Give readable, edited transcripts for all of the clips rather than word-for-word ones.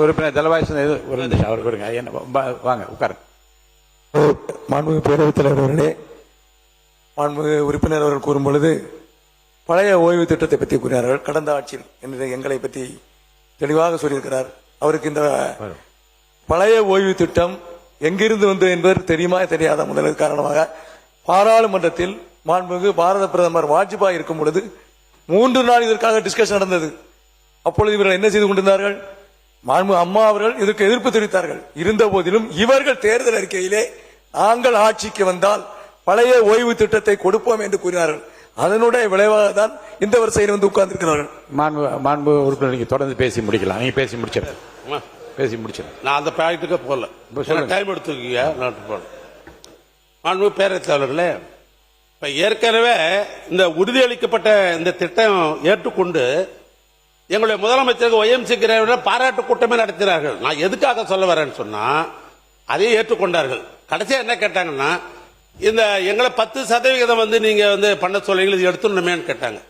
உறுப்பினர் தலவாய் ஒரு நிமிஷம் அவர் கொடுங்க. வாங்க உட்காரு. மாண்புமிகு பேரவைத் தலைவர் அவர்களே, மாண்புமிகு உறுப்பினர் அவர்கள் கூறும் பொழுது பழைய ஓய்வு திட்டத்தை பற்றி கூறினார்கள். கடந்த ஆட்சியில் என்று எங்களை பற்றி தெளிவாக சொல்லியிருக்கிறார். அவருக்கு இந்த பழைய ஓய்வு திட்டம் எங்கிருந்து வந்தது என்பது தெரியுமா தெரியாத முதல் காரணமாக பாராளுமன்றத்தில் மாண்புமிகு பாரத பிரதமர் வாஜ்பாய் இருக்கும் பொழுது 3 நாள் இதற்காக டிஸ்கஷன் நடந்தது. அப்பொழுது இவர்கள் என்ன செய்து கொண்டிருந்தார்கள்? மாண்புமிகு அம்மா அவர்கள் இதற்கு எதிர்ப்பு தெரிவித்தார்கள். இருந்த போதிலும் இவர்கள் தேர்தல் அறிக்கையிலே நாங்கள் ஆட்சிக்கு வந்தால் பழைய ஓய்வு திட்டத்தை கொடுப்போம் என்று கூறினார்கள். அதனுடைய விளைவாக தான் இந்த வரிசையில் வந்து உட்கார்ந்திருக்கிறார்கள். மாண்பு உறுப்பினர் நீங்க தொடர்ந்து பேசி முடிக்கலாம். நீங்க பேசி முடிச்சிருக்கேன். நான் அந்த பாயிண்ட்டுக்கு போகல, டைம் எடுத்துக்கீங்க. மாண்பு பேரவைத் தலைவர்களே, இப்ப ஏற்கனவே இந்த உறுதியளிக்கப்பட்ட இந்த திட்டம் ஏற்றுக்கொண்டு எங்களுடைய முதலமைச்சருக்கு OMC பாராட்டு கூட்டமே நடத்தினார்கள். நான் எதுக்காக சொல்ல வரேன்னு சொன்னா, அதையும் ஏற்றுக்கொண்டார்கள். கடைசியா என்ன கேட்டாங்கன்னா, இந்த எங்களை 10% வந்து நீங்க வந்து பண்ண சொல்றீங்க, இது எடுத்துடணுமேன்னு கேட்டாங்க.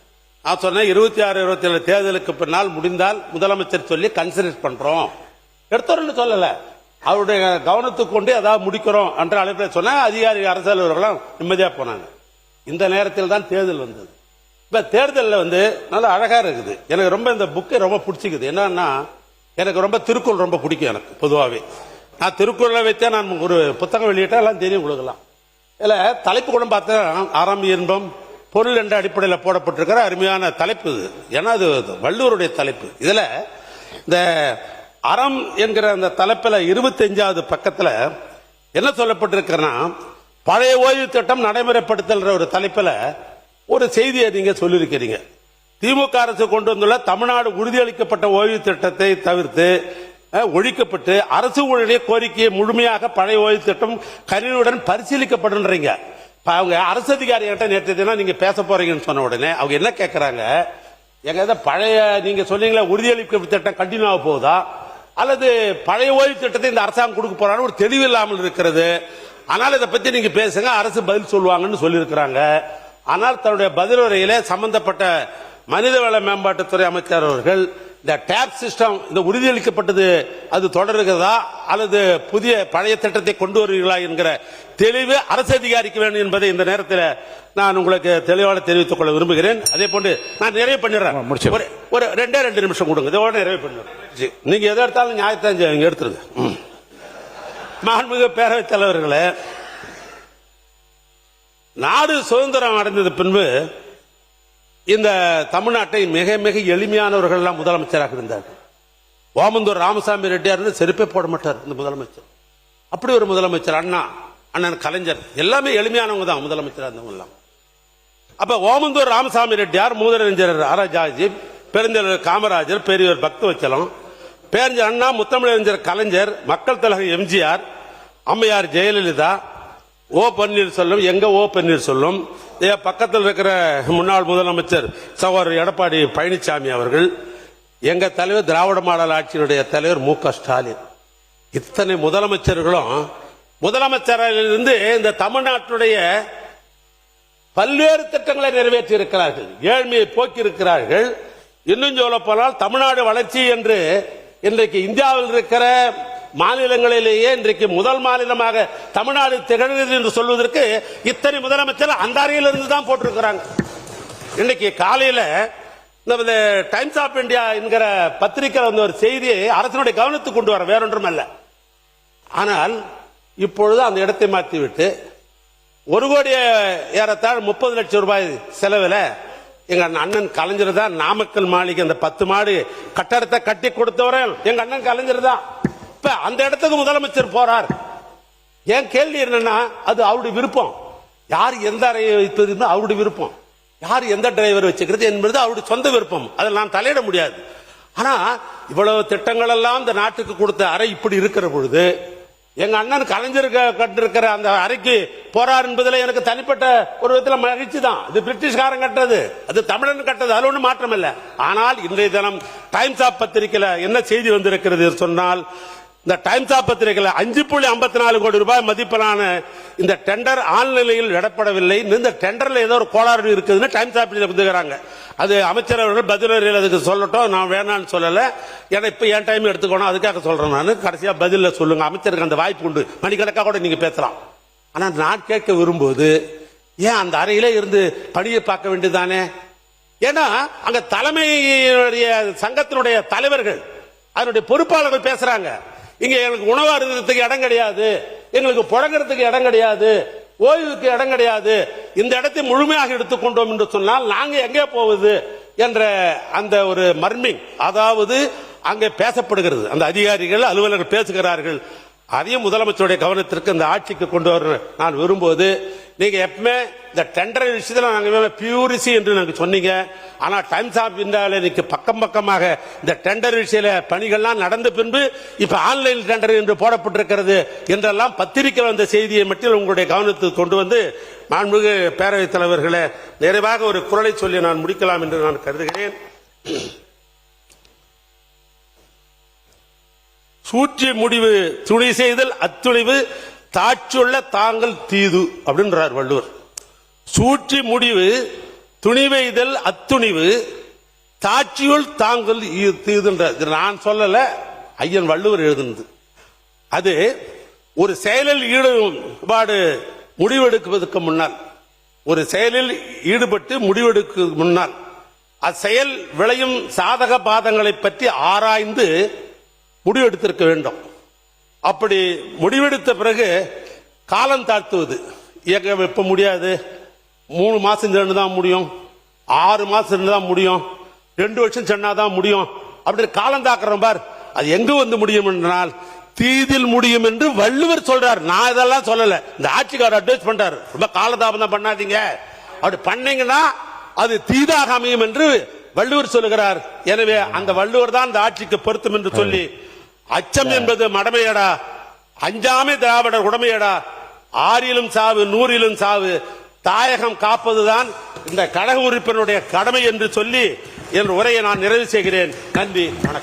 நான் சொன்னேன் 26, 27 தேர்தலுக்கு பின்னால் முடிந்தால் முதலமைச்சர் சொல்லி கன்சிடர் பண்றோம், எடுத்துறோம்னு சொல்லல, அவருடைய கவனத்துக்கு கொண்டு ஏதாவது முடிக்கிறோம் என்ற அழைப்பில் சொன்ன அதிகாரி அரசியல்வாதிகளும் நிம்மதியா போனாங்க. இந்த நேரத்தில் தான் தேர்தல் வந்தது. இப்ப தேர்தலில் வந்து நல்லா அழகா இருக்குது. எனக்கு ரொம்ப இந்த புக்கை ரொம்ப பிடிச்சிக்குது. என்னன்னா, எனக்கு ரொம்ப திருக்குறள் ரொம்ப பிடிக்கும். எனக்கு பொதுவாகவே நான் திருக்குறளை வைத்தே நான் ஒரு புத்தகம் வெளியிட்டா எல்லாம் தெரியும் கொடுக்கலாம். இல்ல தலைப்பு கூட பார்த்தா அறம் இன்பம் பொருள் என்ற அடிப்படையில் போடப்பட்டிருக்கிற அருமையான தலைப்பு இது. ஏன்னா அது வள்ளுவருடைய தலைப்பு. இதுல இந்த அறம் என்கிற அந்த தலைப்பில் 25வது பக்கத்துல என்ன சொல்லப்பட்டிருக்கிறன்னா, பழைய ஓய்வு திட்டம் நடைமுறைப்படுத்தல் ஒரு தலைப்பில் ஒரு செய்தியை நீங்க சொல்லியிருக்கிறீங்க. திமுக அரசு கொண்டு வந்துள்ள தமிழ்நாடு உறுதியளிக்கப்பட்ட ஓய்வு திட்டத்தை தவிர்த்து ஒழிக்கப்பட்டு அரசு ஊழிய கோரிக்கையை முழுமையாக பழைய ஓய்வு திட்டம் கனிவுடன் பரிசீலிக்கப்படுன்றீங்க. அவங்க அரசு அதிகாரி கிட்ட நேற்று நீங்க பேச போறீங்கன்னு சொன்ன உடனே அவங்க என்ன கேட்கறாங்க, எங்க பழைய நீங்க சொன்னீங்களா உறுதியளிக்கப்பட்ட திட்டம் கண்டினியூ ஆக போகுதா அல்லது பழைய ஓய்வு திட்டத்தை இந்த அரசாங்கம் கொடுக்க போறான்னு ஒரு தெளிவு இல்லாமல் இருக்கிறது. ஆனால் இதை பத்தி நீங்க பேசுங்க, அரசு பதில் சொல்லுவாங்கன்னு சொல்லியிருக்கிறாங்க. ஆனால் தன்னுடைய பதில் உரையிலே சம்பந்தப்பட்ட மனிதவள மேம்பாட்டுத்துறை அமைச்சர் அவர்கள் இந்த டேப் சிஸ்டம் இந்த உறுதியளிக்கப்பட்டது அது தொடர்கிறதா அல்லது புதிய பழைய திட்டத்தை கொண்டு வருவீர்களா என்கிற தெளிவு அரசு அதிகாரிக்கு வேண்டும் என்பதை இந்த நேரத்தில் நான் உங்களுக்கு தெளிவாக தெரிவித்துக் கொள்ள விரும்புகிறேன். அதே போன்று நான் நிறைவு பண்ணிடுறேன். ஒரு 2 நிமிஷம் கொடுங்க, இதோட நிறைவு பண்ணிடுறேன். நீங்க எதை எடுத்தாலும் நியாயத்தை எடுத்துருங்க. மாண்புமிகு பேரவைத் தலைவர்களே, நாடு சுதந்திரம் அடைந்தது பின்பு இந்த தமிழ்நாட்டை மிக மிக எளிமையானவர்கள் எல்லாம் முதலமைச்சராக இருந்தார்கள். ஓமந்தூர் ராமசாமி ரெட்டியார் செருப்பே போட மாட்டார் இந்த முதலமைச்சர். அப்படி ஒரு முதலமைச்சர். அண்ணன் கலைஞர் எல்லாமே எளிமையானவங்க தான் முதலமைச்சராக இருந்தவங்க எல்லாம். அப்ப ஓமந்தூர் ராமசாமி ரெட்டியார், முதலமைச்சர் ராஜாஜி, பெருந்தலைவர் காமராஜர், பெரியவர் பக்தவச்சலம், பேரறிஞர் அண்ணா, முத்தமிழறிஞர் கலைஞர், மக்கள் தலைவர் எம்ஜிஆர், அம்மையார் ஜெயலலிதா, ஓ பன்னீர்செல்வம், எங்க ஓ பன்னீர்செல்வம், பக்கத்தில் இருக்கிற முன்னாள் முதலமைச்சர் சகோதரர் எடப்பாடி பழனிசாமி அவர்கள், எங்க தலைவர் திராவிட மாடல் ஆட்சியினுடைய தலைவர் MK ஸ்டாலின், இத்தனை முதலமைச்சர்களும் முதலமைச்சரிலிருந்து இந்த தமிழ்நாட்டுடைய பல்வேறு திட்டங்களை நிறைவேற்றி இருக்கிறார்கள், ஏழ்மையை போக்கி இருக்கிறார்கள். இன்னும் சொல்ல போனால் தமிழ்நாடு வளர்ச்சி என்று இன்றைக்கு இந்தியாவில் இருக்கிற மாநிலங்களிலேயே இன்றைக்கு முதல் மாநிலமாக தமிழ்நாடு திகழ்கிறது என்று சொல்வதற்கு இத்தனை முதலமைச்சர் அந்த அறையிலிருந்து தான் போட்டிருக்கிறாங்க. இன்னைக்கு காலையில இந்த டைம்ஸ் ஆஃப் இந்தியா என்கிற பத்திரிகை வந்து ஒரு செய்தியை அரசனுடைய கவனத்துக்கு கொண்டு வர, வேறொன்றும் அல்ல. ஆனால் இப்பொழுது அந்த இடத்தை மாற்றிவிட்டு 1 கோடி ஏறத்தாழ 30 லட்சம் ரூபாய் செலவில் எங்க அண்ணன் கலைஞர் தான் நாமக்கல் மாளிகை அந்த 10 மாடி கட்டடத்தை கட்டி கொடுத்தவரை எங்க அண்ணன் கலைஞர் தான். இப்ப அந்த இடத்துக்கு முதலமைச்சர் போறார். என் கேள்வி என்னன்னா, அது அவருடைய விருப்பம். யார் எந்த அறையை வைப்பது அவருடைய விருப்பம், யார் எந்த டிரைவர் வச்சுக்கிறது என்பது அவருடைய சொந்த விருப்பம். அதில் நான் தலையிட முடியாது. ஆனா இவ்வளவு திட்டங்கள் எல்லாம் இந்த நாட்டுக்கு கொடுத்த அறை இப்படி இருக்கிற பொழுது எங்க அண்ணன் கலைஞர் கட்டிருக்கிற அந்த அறைக்கு போறார் என்பதில் எனக்கு தனிப்பட்ட ஒரு விதத்தில் மகிழ்ச்சி தான். இது பிரிட்டிஷ்காரன் கட்டது, அது தமிழன் கட்டது, அது ஒன்றும் மாற்றம் இல்லை. ஆனால் இன்றைய தினம் டைம்ஸ் ஆஃப் பத்திரிகையில் என்ன செய்தி வந்திருக்கிறது சொன்னால், இந்த டைம்ஸ் ஆஃப் பத்திரிகையில் 5.54 கோடி ரூபாய் மதிப்பிலான இந்த டெண்டர் ஆழ்நிலையில் விடப்படவில்லை, இந்த டெண்டர்ல ஏதோ ஒரு கோளாறு இருக்குதுன்னு டைம்ஸ் ஆஃப் வந்துக்கிறாங்க. அது அமைச்சர் அவர்கள் பதில் அதுக்கு சொல்லட்டும், நான் வேணான்னு சொல்லல. ஏன்னா இப்ப என் டைம் எடுத்துக்கணும், அதுக்காக சொல்றேன். நான் கடைசியா பதில சொல்லுங்க. அமைச்சருக்கு அந்த வாய்ப்பு உண்டு, மணிக்கணக்காக கூட நீங்க பேசலாம். ஆனா நான் கேட்க விரும்புவது, ஏன் அந்த அறையிலே இருந்து பணியை பார்க்க வேண்டியதானே? ஏன்னா அங்க தலைமையுடைய சங்கத்தினுடைய தலைவர்கள், அதனுடைய பொறுப்பாளர்கள் பேசுறாங்க. இங்க எங்களுக்கு உணவு அருந்தத்துக்கு இடம் கிடையாது, எங்களுக்கு புழங்குறதுக்கு இடம் கிடையாது, ஓய்வுக்கு இடம் கிடையாது, இந்த இடத்தை முழுமையாக எடுத்துக்கொண்டோம் என்று சொன்னால் நாங்க எங்கே போவது என்ற அந்த ஒரு மர்மிங், அதாவது அங்கே பேசப்படுகிறது. அந்த அதிகாரிகள் அலுவலர்கள் பேசுகிறார்கள். அதையும் முதலமைச்சருடைய கவனத்திற்கு இந்த ஆட்சிக்கு கொண்டு வர நான் விரும்புவது, நீங்க எப்பவுமே இந்த டெண்டர் விஷயத்தில் நாங்க பியூரிசி என்று நாங்க சொன்னீங்க. ஆனா டைம்ஸ் ஆஃப் இந்தியாவில் இன்னைக்கு பக்கம் பக்கமாக இந்த டெண்டர் விஷய பணிகள்லாம் நடந்த பின்பு இப்ப ஆன்லைன் டெண்டர் என்று போடப்பட்டிருக்கிறது என்றெல்லாம் பத்திரிகை வந்த செய்தியை மட்டும் உங்களுடைய கவனத்துக்கு கொண்டு வந்து, மாண்புமிகு பேரவைத் தலைவர்களே, நிறைவாக ஒரு குரலை சொல்லி நான் முடிக்கலாம் என்று நான் கருதுகிறேன். சூற்றி முடிவு துணி செய்தல் அத்துணிவு, தாட்சியுள்ள தாங்கள் தீது அப்படின்றார் வள்ளுவர். சூற்றி முடிவு துணிவைதல் அத்துணிவு, தாட்சியுள் தாங்கள் தீதுன்ற நான் சொல்லல, ஐயன் வள்ளுவர் எழுதுனது. அது ஒரு செயலில் ஈடுபாடு முடிவெடுக்குவதற்கு முன்னால், ஒரு செயலில் ஈடுபட்டு முடிவெடுக்க முன்னால் அச்செயல் விளையும் சாதக பாதங்களை பற்றி ஆராய்ந்து முடிவெடுத்திருக்க வேண்டும். அப்படி முடிவெடுத்த பிறகு காலம் தாழ்த்துவது, இயக்க வைப்ப முடியாது, 3 மாசம் சென்று தான் முடியும், 6 மாசம் சென்று தான் முடியும், 2 வருஷம் சென்னாதான் முடியும், அப்படி காலம் தாக்குறோம் பார், அது எங்க வந்து முடியும் என்றால் தீதில் முடியும் என்று வள்ளுவர் சொல்றார். நான் இதெல்லாம் சொல்லல, இந்த ஆட்சிக்காரர் அட்வைஸ் பண்றாரு, ரொம்ப காலதாபம் பண்ணாதீங்க, அப்படி பண்ணீங்கன்னா அது தீதாக அமையும் என்று வள்ளுவர் சொல்லுகிறார். எனவே அந்த வள்ளுவர் தான் இந்த ஆட்சிக்கு பொருத்தம் என்று சொல்லி, அச்சம் என்பது மடமையடா, அஞ்சாமை திராவிடர் உடமையடா, 6லும் சாவு 100லும் சாவு, தாயகம் காப்பதுதான் இந்த கழக உறுப்பினருடைய கடமை என்று சொல்லி என் உரையை நான் நிறைவு செய்கிறேன். நன்றி, வணக்கம்.